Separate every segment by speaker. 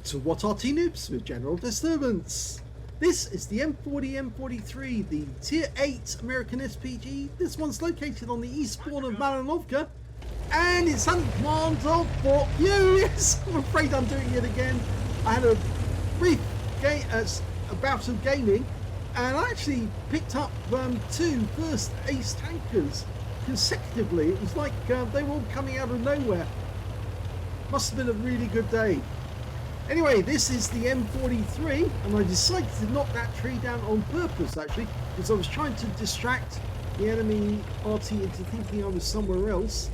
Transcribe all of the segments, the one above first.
Speaker 1: to What Arty Noobs with General Disturbance. This is the M40 M43, the Tier 8 American SPG. This one's located on the east spawn of Malinovka, and it's under command of Fort Furious. I'm afraid I'm doing it again. I had a brief bout of gaming, and I actually picked up two first ace tankers consecutively. It was like they were all coming out of nowhere. Must have been a really good day. Anyway, this is the M43, and I decided to knock that tree down on purpose, actually, because I was trying to distract the enemy Arty into thinking I was somewhere else.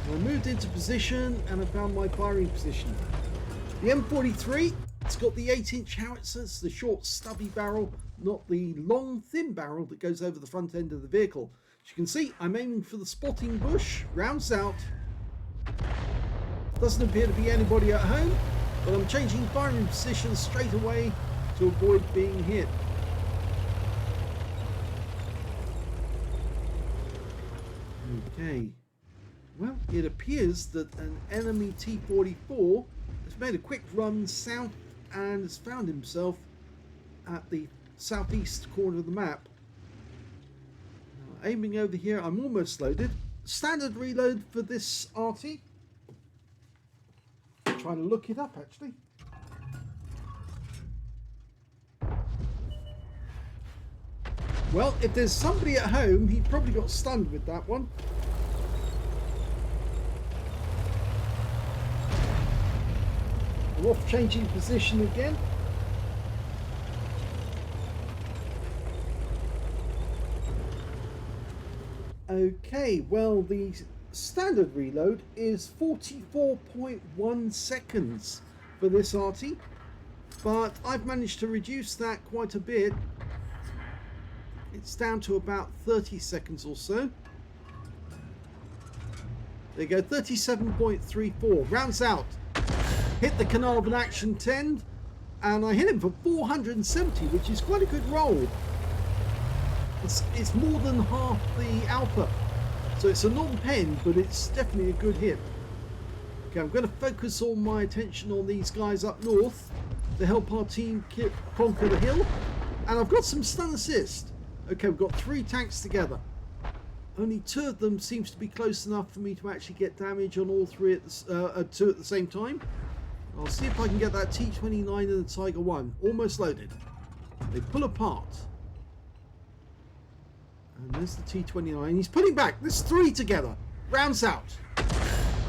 Speaker 1: And I moved into position, and I found my firing position. The M43, it's got the 8-inch howitzer, it's the short, stubby barrel, not the long, thin barrel that goes over the front end of the vehicle. As you can see, I'm aiming for the spotting bush, rounds out. Doesn't appear to be anybody at home, but I'm changing firing position straight away to avoid being hit. Okay, well, it appears that an enemy T-44 has made a quick run south and has found himself at the southeast corner of the map. Now, aiming over here, I'm almost loaded. Standard reload for this Arty. Trying to look it up, actually. Well, if there's somebody at home, he probably got stunned with that one. I'm off changing position again. Okay, well, the standard reload is 44.1 seconds for this Arty, but I've managed to reduce that quite a bit. It's down to about 30 seconds or so. There you go, 37.34. Rounds out. Hit the Carnarvon Action 10, and I hit him for 470, which is quite a good roll. It's more than half the output. So it's a non-pen, but it's definitely a good hit. Okay, I'm going to focus all my attention on these guys up north to help our team conquer the hill. And I've got some stun assist. Okay, we've got 3 tanks together. Only 2 of them seems to be close enough for me to actually get damage on all 2 at the same time. I'll see if I can get that T-29 and the Tiger 1. Almost loaded. They pull apart. And there's the T-29. He's pulling back. There's 3 together. Rounds out.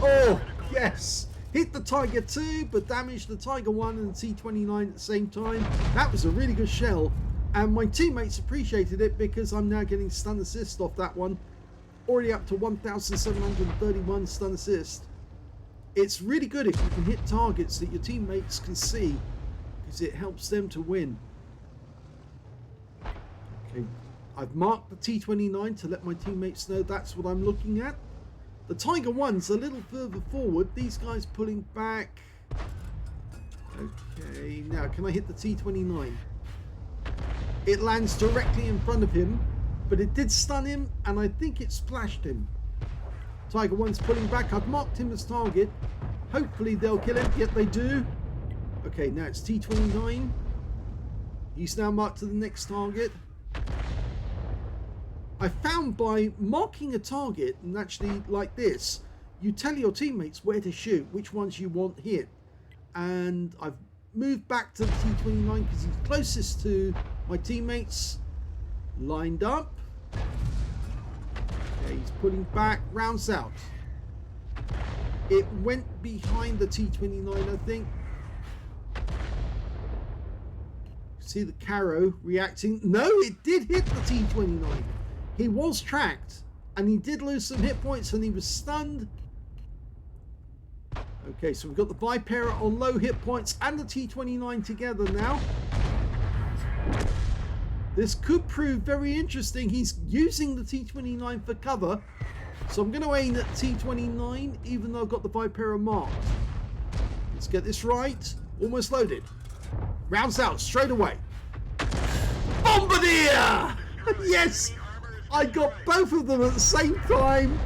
Speaker 1: Oh, yes. Hit the Tiger 2, but damaged the Tiger 1 and the T-29 at the same time. That was a really good shell. And my teammates appreciated it because I'm now getting stun assist off that one. Already up to 1,731 stun assist. It's really good if you can hit targets that your teammates can see, because it helps them to win. Okay. I've marked the T-29 to let my teammates know that's what I'm looking at. The Tiger 1's a little further forward. These guys pulling back. Okay, now can I hit the T-29? It lands directly in front of him, but it did stun him, and I think it splashed him. Tiger 1's pulling back. I've marked him as target. Hopefully they'll kill him. Yep, they do. Okay, now it's T-29. He's now marked to the next target. I found by marking a target, and actually like this, you tell your teammates where to shoot, which ones you want hit. And I've moved back to the T-29 because he's closest to my teammates. Lined up. Okay, he's pulling back, rounds out. It went behind the T-29, I think. See the Caro reacting. No, it did hit the T-29. He was tracked, and he did lose some hit points, and he was stunned. Okay, so we've got the Vipera on low hit points and the T-29 together now. This could prove very interesting. He's using the T-29 for cover, so I'm going to aim at T-29, even though I've got the Vipera marked. Let's get this right. Almost loaded. Rounds out straight away. Bombardier! Yes! I got both of them at the same time.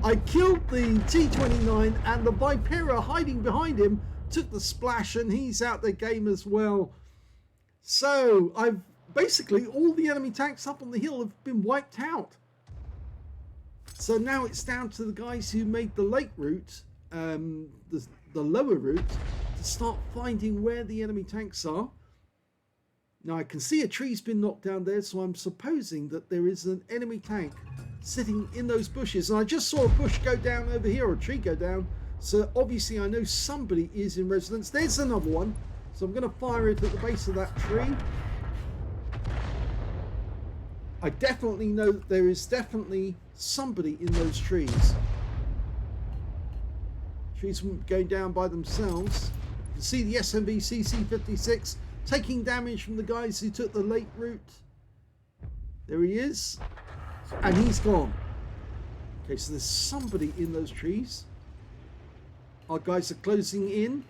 Speaker 1: I killed the T-29, and the Vipera hiding behind him took the splash, and he's out the game as well. So I've basically, all the enemy tanks up on the hill have been wiped out. So now it's down to the guys who made the late route, the lower route, to start finding where the enemy tanks are. Now I can see a tree's been knocked down there, so I'm supposing that there is an enemy tank sitting in those bushes. And I just saw a bush go down over here, or a tree go down. So obviously I know somebody is in residence. There's another one. So I'm going to fire it at the base of that tree. I definitely know that there is definitely somebody in those trees. Trees going down by themselves. You can see the SMB CC56 taking damage from the guys who took the late route. There he is. And he's gone. Okay, so there's somebody in those trees. Our guys are closing in.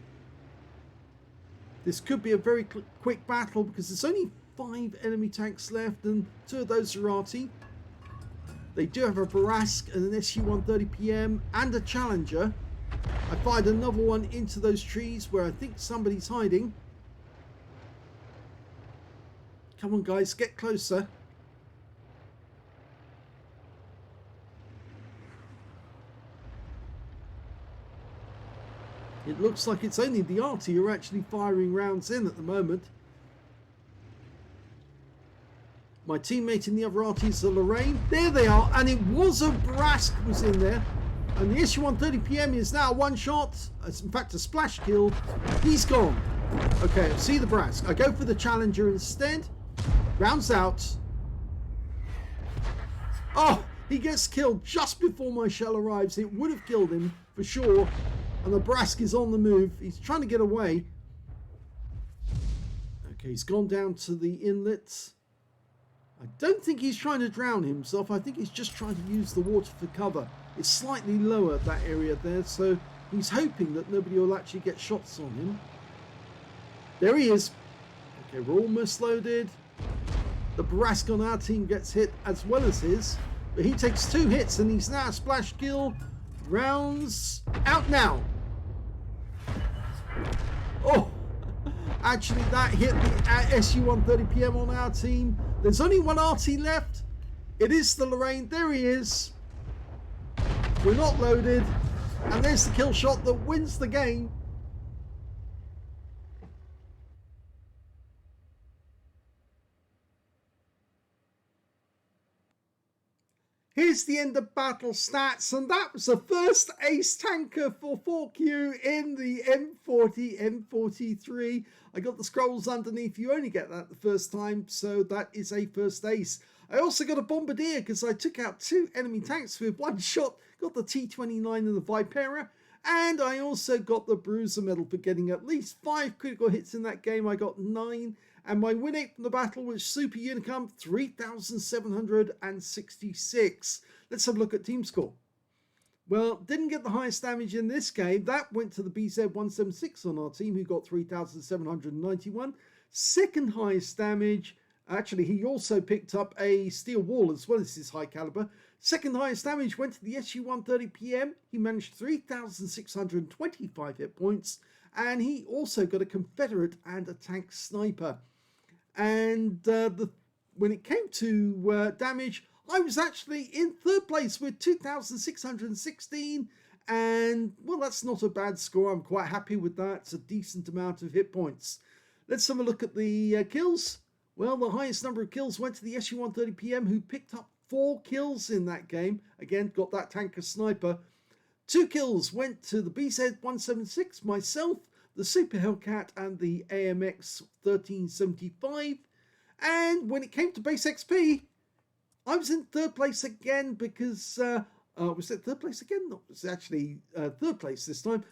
Speaker 1: This could be a very quick battle because there's only 5 enemy tanks left, and 2 of those are Arty. They do have a Barask and an SU-130 PM and a Challenger. I fired another one into those trees where I think somebody's hiding. Come on guys, get closer. It looks like it's only the Arty who are actually firing rounds in at the moment. My teammate in the other Arty is the Lorraine. There they are, and it was a Brask was in there. And the SU-130 PM is now one shot. It's in fact a splash kill. He's gone. Okay, I see the Brask. I go for the Challenger instead. Rounds out. Oh, he gets killed just before my shell arrives. It would have killed him for sure. And the Brask is on the move. He's trying to get away. Okay, he's gone down to the inlet. I don't think he's trying to drown himself. I think he's just trying to use the water for cover. It's slightly lower, that area there, so he's hoping that nobody will actually get shots on him. There he is. Okay, we're almost loaded. The Barask on our team gets hit as well as his, but he takes 2 hits and he's now a splash kill. Rounds out now. Oh, actually that hit the SU-130 PM on our team. There's only one Arty left. It is the Lorraine. There he is. We're not loaded. And there's the kill shot that wins the game. Here's the end of battle stats, and that was the first ace tanker for 4Q in the M40, M43. I got the scrolls underneath. You only get that the first time, so that is a first ace. I also got a bombardier because I took out 2 enemy tanks with 1 shot. Got the T-29 and the Vipera, and I also got the Bruiser medal for getting at least 5 critical hits in that game. I got 9. And my win rate from the battle was Super Unicum 3,766. Let's have a look at team score. Well, didn't get the highest damage in this game. That went to the BZ176 on our team, who got 3,791. Second highest damage, actually he also picked up a steel wall as well as his high caliber. Second highest damage went to the SU-130 PM. He managed 3,625 hit points. And he also got a Confederate and a tank sniper. And when it came to damage, I was actually in 3rd place with 2,616. And, well, that's not a bad score. I'm quite happy with that. It's a decent amount of hit points. Let's have a look at the kills. Well, the highest number of kills went to the SU-130 PM, who picked up 4 kills in that game. Again, got that tanker sniper. 2 kills went to the BZ176, myself, the Super Hellcat, and the AMX 1375. And when it came to base XP, I was in 3rd place again because, was it 3rd place again? No, it was actually 3rd place this time.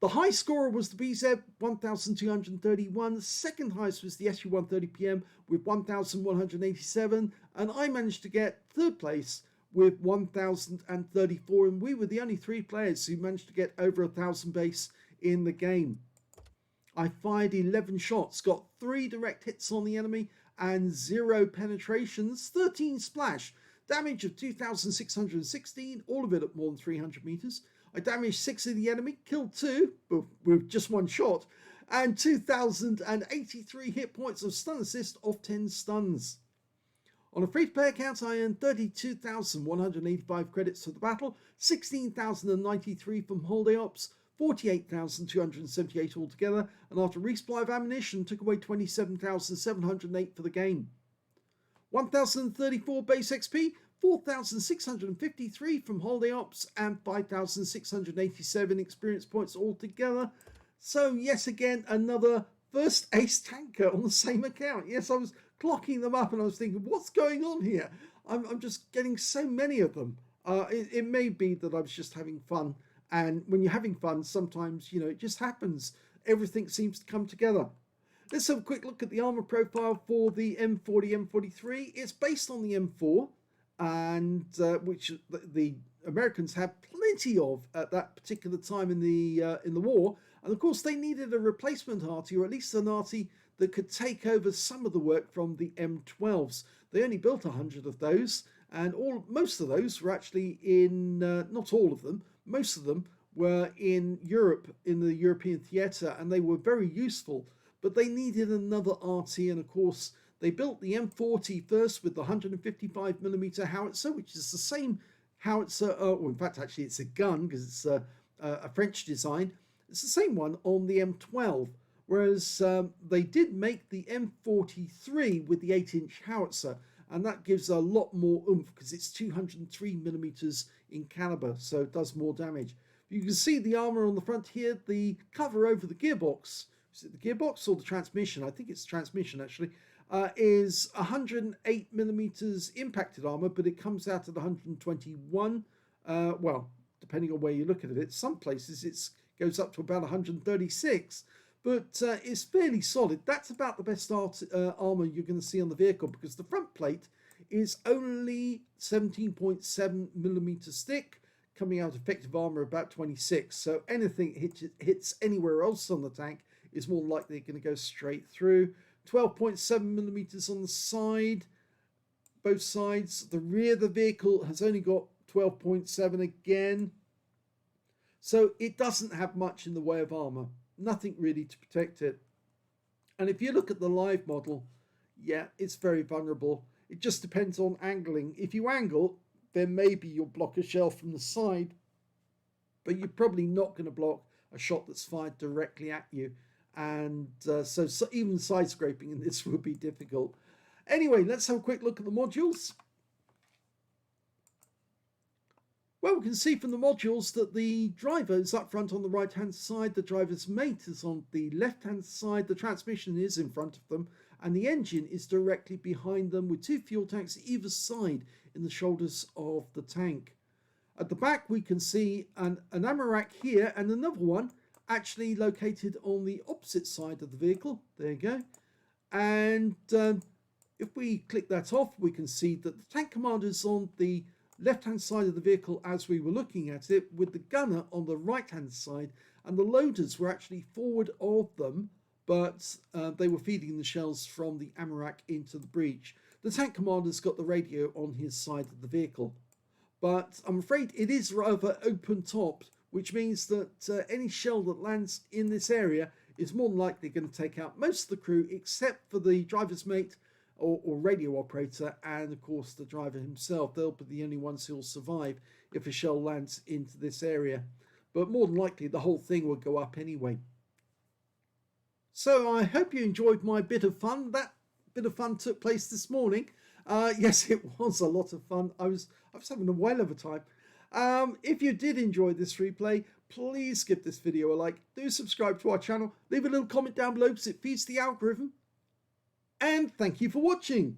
Speaker 1: The high scorer was the BZ 1231. The second highest was the SU-130 PM with 1187. And I managed to get 3rd place with 1,034, and we were the only 3 players who managed to get over 1,000 base in the game. I fired 11 shots, got 3 direct hits on the enemy and 0 penetrations, 13 splash, damage of 2,616, all of it at more than 300 meters. I damaged 6 of the enemy, killed 2 with just 1 shot, and 2,083 hit points of stun assist off 10 stuns. On a free-to-play account, I earned 32,185 credits for the battle, 16,093 from holiday ops, 48,278 altogether, and after resupply of ammunition took away 27,708 for the game. 1,034 base XP, 4,653 from holiday ops, and 5,687 experience points altogether. So yes, again, another first ace tanker on the same account. Yes, I was clocking them up and I was thinking, what's going on here? I'm just getting so many of them. It may be that I was just having fun. And when you're having fun, sometimes, you know, it just happens. Everything seems to come together. Let's have a quick look at the armor profile for the M40, M43. It's based on the M4, and which the Americans had plenty of at that particular time in the war. And of course, they needed a replacement Arty, or at least an Arty that could take over some of the work from the M12s. They only built 100 of those, and most of those were actually in, not all of them, most of them were in Europe, in the European theatre, and they were very useful. But they needed another Arty, and of course, they built the M40 first with the 155mm howitzer, which is the same howitzer, well, in fact, actually, it's a gun because it's a French design. It's the same one on the M12, whereas they did make the M43 with the 8-inch howitzer, and that gives a lot more oomph because it's 203mm in caliber, so it does more damage. You can see the armor on the front here, the cover over the gearbox. Is it the gearbox or the transmission? I think it's transmission actually. Is 108mm impacted armor, but it comes out at 121. Well, depending on where you look at it. Some places it goes up to about 136, but it's fairly solid. That's about the best armor you're going to see on the vehicle, because the front plate is only 17.7mm thick, coming out effective armor about 26. So anything hits anywhere else on the tank is more likely going to go straight through. 12.7mm on the side, both sides. The rear of the vehicle has only got 12.7 again. So it doesn't have much in the way of armor. Nothing really to protect it. And if you look at the live model, yeah, it's very vulnerable. It just depends on angling. If you angle, then maybe you'll block a shell from the side, but you're probably not going to block a shot that's fired directly at you. And so even side scraping in this would be difficult. Anyway, let's have a quick look at the modules. Well, we can see from the modules that the driver is up front on the right hand side, the driver's mate is on the left hand side, the transmission is in front of them, and the engine is directly behind them with 2 fuel tanks either side in the shoulders of the tank. At the back we can see an ammo rack here and another one actually located on the opposite side of the vehicle. There you go. And if we click that off, we can see that the tank commander is on the left hand side of the vehicle as we were looking at it, with the gunner on the right hand side, and the loaders were actually forward of them, but they were feeding the shells from the ammo rack into the breech. The tank commander's got the radio on his side of the vehicle, but I'm afraid it is rather open topped, which means that any shell that lands in this area is more than likely going to take out most of the crew, except for the driver's mate or radio operator, and of course the driver himself. They'll be the only ones who'll survive if a shell lands into this area, but more than likely the whole thing will go up anyway. So I hope you enjoyed my bit of fun. That bit of fun took place this morning. Yes, it was a lot of fun. I was having a whale of a time. If you did enjoy this replay, please give this video a like, do subscribe to our channel, leave a little comment down below because it feeds the algorithm, and thank you for watching.